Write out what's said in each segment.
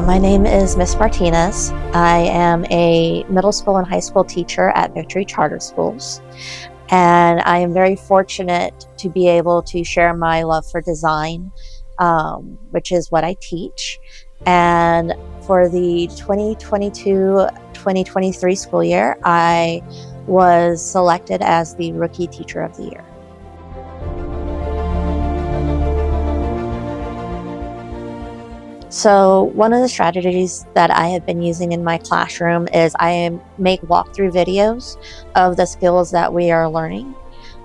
My name is Miss Martinez. I am a middle school and high school teacher at Victory Charter Schools, and I am very fortunate to be able to share my love for design, which is what I teach. And for the 2022-2023 school year, I was selected as the Rookie Teacher of the Year. So one of the strategies that I have been using in my classroom is I make walkthrough videos of the skills that we are learning.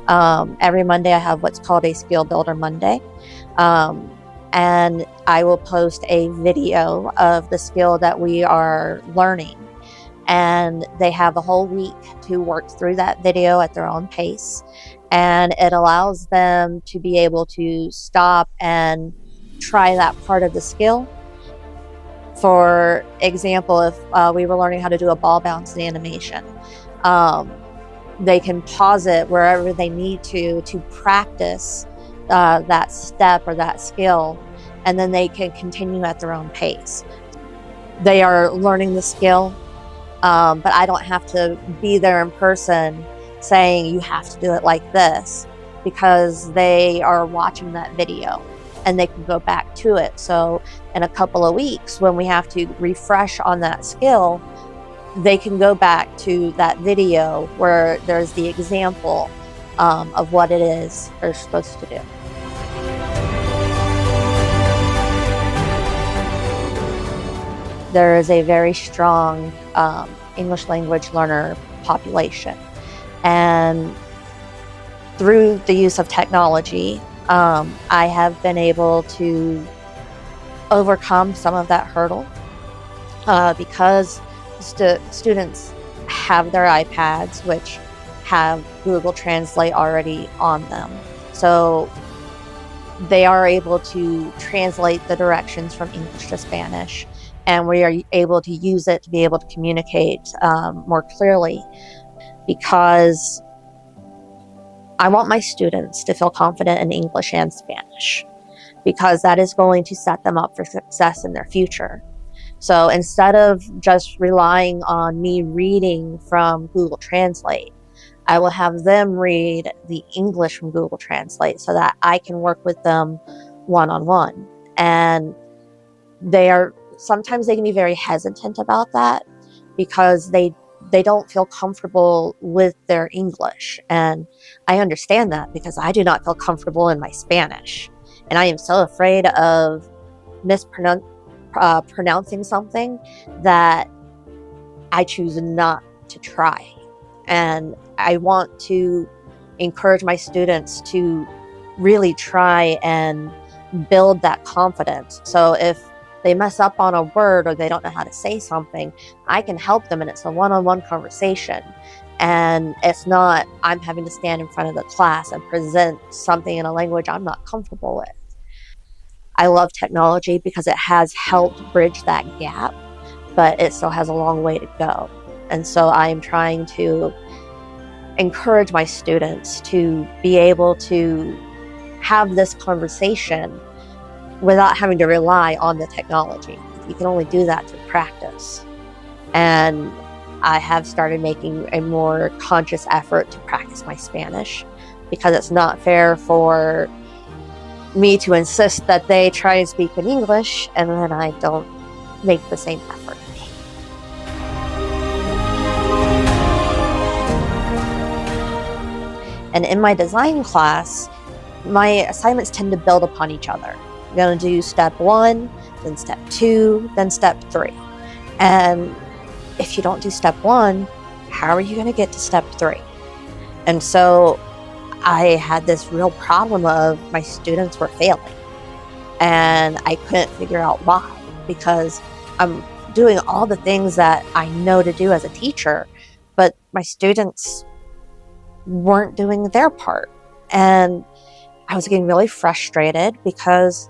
Every Monday I have what's called a Skill Builder Monday. And I will post a video of the skill that we are learning. And they have a whole week to work through that video at their own pace. And it allows them to be able to stop and try that part of the skill. For example, if we were learning how to do a ball bouncing animation, they can pause it wherever they need to practice that step or that skill, and then they can continue at their own pace. They are learning the skill, but I don't have to be there in person saying you have to do it like this, because they are watching that video and they can go back to it. So in a couple of weeks, when we have to refresh on that skill, they can go back to that video where there's the example of what it is they're supposed to do. There is a very strong English language learner population. And through the use of technology, I have been able to overcome some of that hurdle because students have their iPads, which have Google Translate already on them. So they are able to translate the directions from English to Spanish, and we are able to use it to be able to communicate more clearly, because I want my students to feel confident in English and Spanish, because that is going to set them up for success in their future. So instead of just relying on me reading from Google Translate, I will have them read the English from Google Translate so that I can work with them one-on-one. And sometimes they can be very hesitant about that because they don't feel comfortable with their English. And I understand that, because I do not feel comfortable in my Spanish. And I am so afraid of mispronouncing something that I choose not to try. And I want to encourage my students to really try and build that confidence. So if they mess up on a word or they don't know how to say something, I can help them, and it's a one-on-one conversation. And it's not I'm having to stand in front of the class and present something in a language I'm not comfortable with. I love technology because it has helped bridge that gap, but it still has a long way to go. And so I'm trying to encourage my students to be able to have this conversation without having to rely on the technology. You can only do that through practice. And I have started making a more conscious effort to practice my Spanish, because it's not fair for me to insist that they try and speak in English and then I don't make the same effort. And in my design class, my assignments tend to build upon each other. I'm going to do step 1, then step 2, then step 3. And if you don't do step 1, how are you going to get to step 3? And so I had this real problem of my students were failing. And I couldn't figure out why, because I'm doing all the things that I know to do as a teacher, but my students weren't doing their part. And I was getting really frustrated because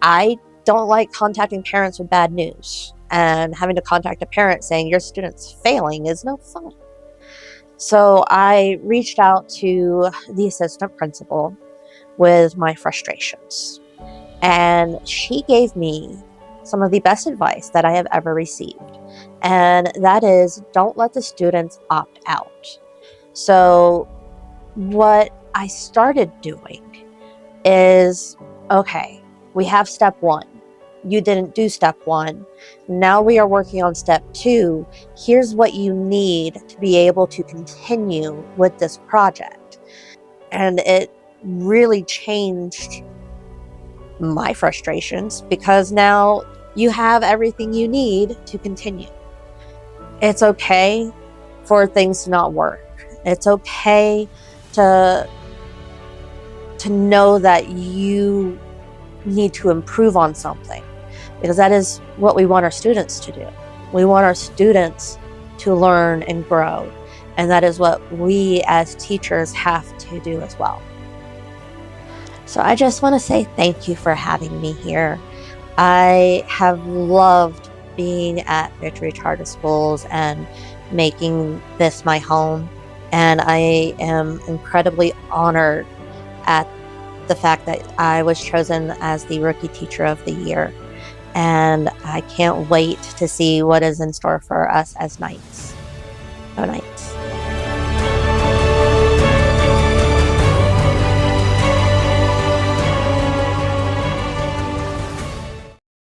I don't like contacting parents with bad news, and having to contact a parent saying your student's failing is no fun. So I reached out to the assistant principal with my frustrations, and she gave me some of the best advice that I have ever received. And that is, don't let the students opt out. So what I started doing is, okay, we have step one. You didn't do step one. Now we are working on step two. Here's what you need to be able to continue with this project. And it really changed my frustrations, because now you have everything you need to continue. It's okay for things to not work. It's okay to know that you need to improve on something, because that is what we want our students to do. We want our students to learn and grow, and that is what we as teachers have to do as well. So I just want to say thank you for having me here. I have loved being at Victory Charter Schools and making this my home, and I am incredibly honored at the fact that I was chosen as the Rookie Teacher of the Year, and I can't wait to see what is in store for us as Knights. Go Knights.